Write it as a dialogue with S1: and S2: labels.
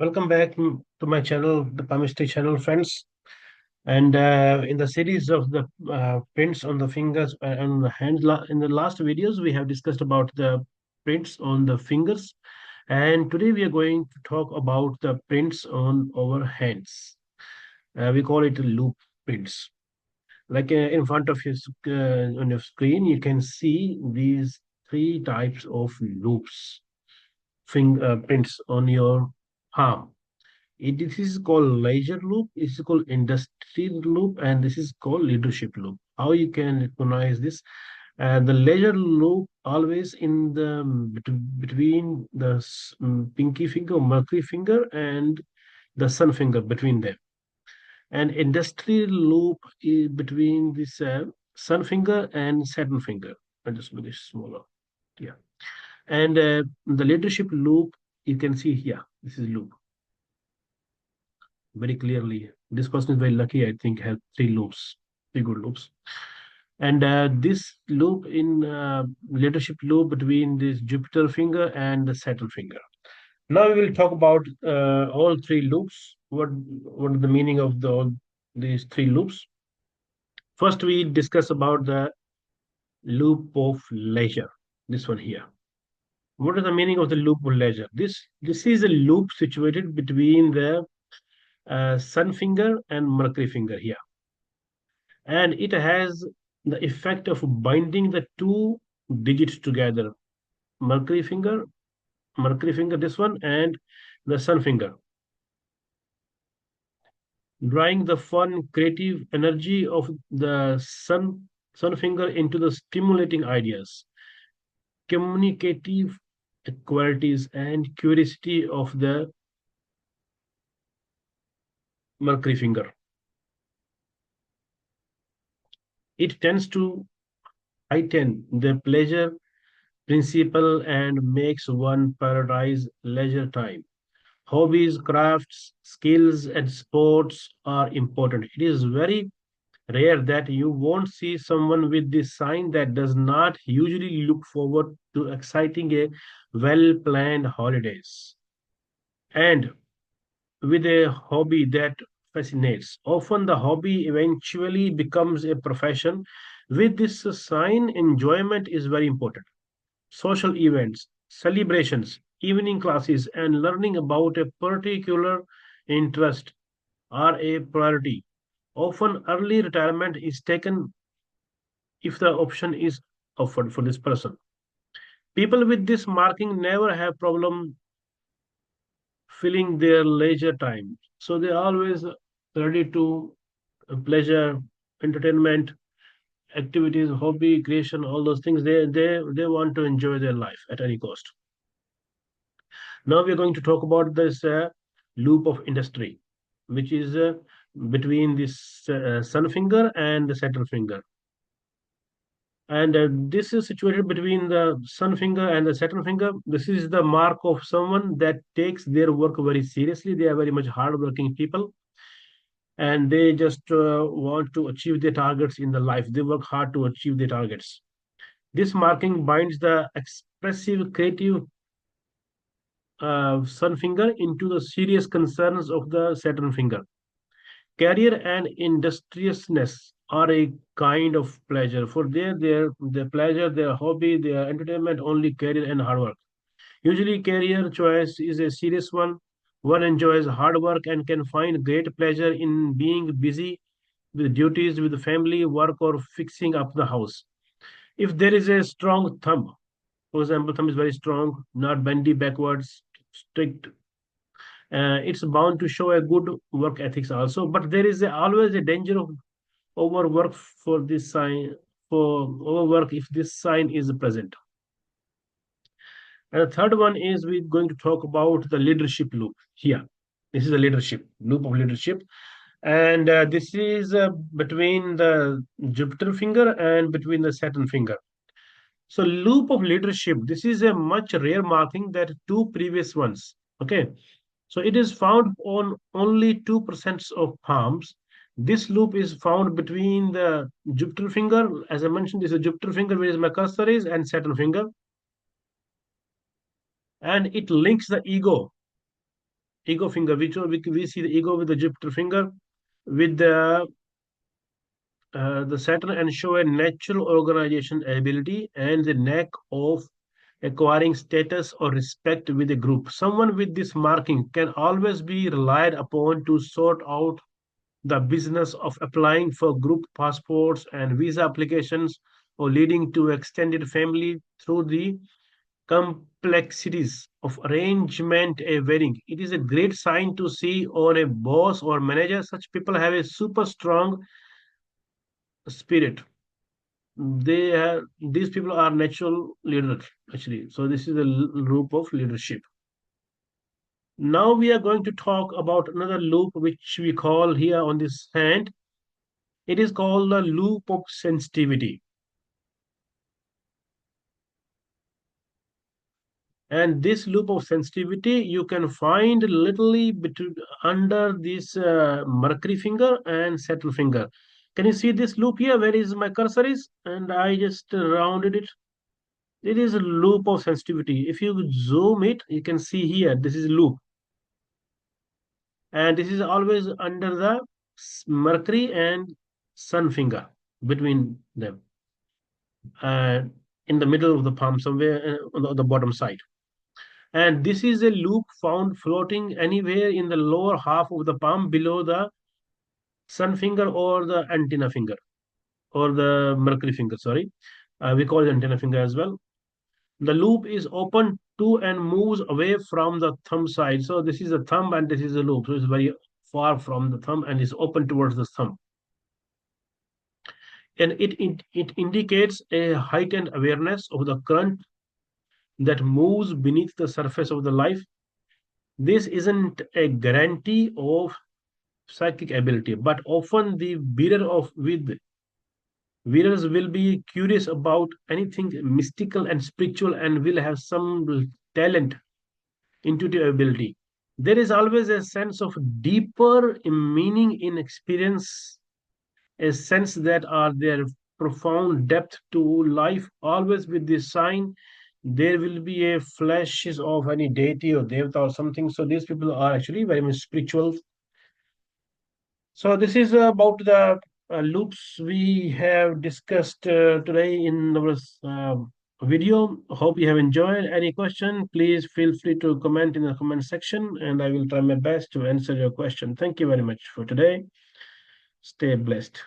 S1: Welcome back to my channel, the Chemistry channel, friends. And in the series of the prints on the fingers and the hands, in the last videos, we have discussed about the prints on the fingers. And today we are going to talk about the prints on our hands. We call it loop prints. Like in front of you on your screen, you can see these three types of loops, prints on your palm. This is called leisure loop, this is called industrial loop, and this is called leadership loop. How you can recognize this? The leisure loop always in the between the pinky finger, mercury finger, and the sun finger between them. And industrial loop is between this sun finger and Saturn finger. I just make it smaller. Yeah. And the leadership loop, you can see here. This is loop very clearly. This person is very lucky, I think, has three loops, three good loops. And this loop in leadership loop between this Jupiter finger and the Saturn finger. Now we will talk about all three loops. What is the meaning of all these three loops? First, we discuss about the loop of leisure. This one here. What is the meaning of the loop of leisure? This is a loop situated between the sun finger and mercury finger here, and it has the effect of binding the two digits together, mercury finger this one, and the sun finger, drawing the fun creative energy of the sun finger into the stimulating ideas, communicative qualities, and curiosity of the mercury finger. It tends to heighten the pleasure principle and makes one prioritize leisure time. Hobbies, crafts, skills, and sports are important. It is very rare that you won't see someone with this sign that does not usually look forward to exciting a well-planned holidays. And with a hobby that fascinates. Often the hobby eventually becomes a profession. With this sign, enjoyment is very important. Social events, celebrations, evening classes, and learning about a particular interest are a priority. Often, early retirement is taken if the option is offered for this person. People with this marking never have problem filling their leisure time, so they're always ready to pleasure, entertainment, activities, hobby, creation, all those things. They want to enjoy their life at any cost. Now we're going to talk about this loop of industry, which is between this sun finger and the Saturn finger. And this is situated between the sun finger and the Saturn finger. This is the mark of someone that takes their work very seriously. They are very much hardworking people, and they just want to achieve their targets in the life. They work hard to achieve their targets. This marking binds the expressive, creative sun finger into the serious concerns of the Saturn finger. Career and industriousness are a kind of pleasure. For their pleasure, their hobby, their entertainment, only career and hard work. Usually, career choice is a serious one. One enjoys hard work and can find great pleasure in being busy with duties, with the family, work, or fixing up the house. If there is a strong thumb, for example, thumb is very strong, not bendy backwards, strict, it's bound to show a good work ethics also. But there is always a danger of overwork for this sign, for overwork if this sign is present. And the third one is we're going to talk about the leadership loop here. This is a leadership loop of leadership, and this is between the Jupiter finger and between the Saturn finger. So loop of leadership, this is a much rare marking that two previous ones. Okay, so it is found on only 2% of palms. This loop is found between the Jupiter finger, as I mentioned, this is Jupiter finger where my cursor is, and Saturn finger, and it links the ego ego finger. We see the ego with the Jupiter finger, with the Saturn, and show a natural organization ability and the knack of acquiring status or respect with a group. Someone with this marking can always be relied upon to sort out the business of applying for group passports and visa applications, or leading to extended family through the complexities of arrangement a wedding. It is a great sign to see on a boss or manager. Such people have a super strong spirit. These people are natural leaders actually. So this is a group of leadership. Now we are going to talk about another loop which we call here on this hand. It is called the loop of sensitivity. And this loop of sensitivity you can find literally between under this mercury finger and Saturn finger. Can you see this loop here? Where is my cursor is? And I just rounded it. It is a loop of sensitivity. If you zoom it, you can see here, this is loop. And this is always under the mercury and sun finger between them. And in the middle of the palm, somewhere on the bottom side. And this is a loop found floating anywhere in the lower half of the palm below the sun finger or the antenna finger or the mercury finger, sorry. We call it antenna finger as well. The loop is open to and moves away from the thumb side. So this is the thumb and this is the loop. So it's very far from the thumb and is open towards the thumb. And it indicates a heightened awareness of the current that moves beneath the surface of the life. This isn't a guarantee of psychic ability, but often the bearer of with wearers will be curious about anything mystical and spiritual and will have some talent, intuitive ability. There is always a sense of deeper meaning in experience, a sense that are there profound depth to life. Always with this sign, there will be a flashes of any deity or devata or something. So these people are actually very much spiritual. So this is about the loops we have discussed today in our video. Hope you have enjoyed. Any question, please feel free to comment in the comment section and I will try my best to answer your question. Thank you very much for today. Stay blessed.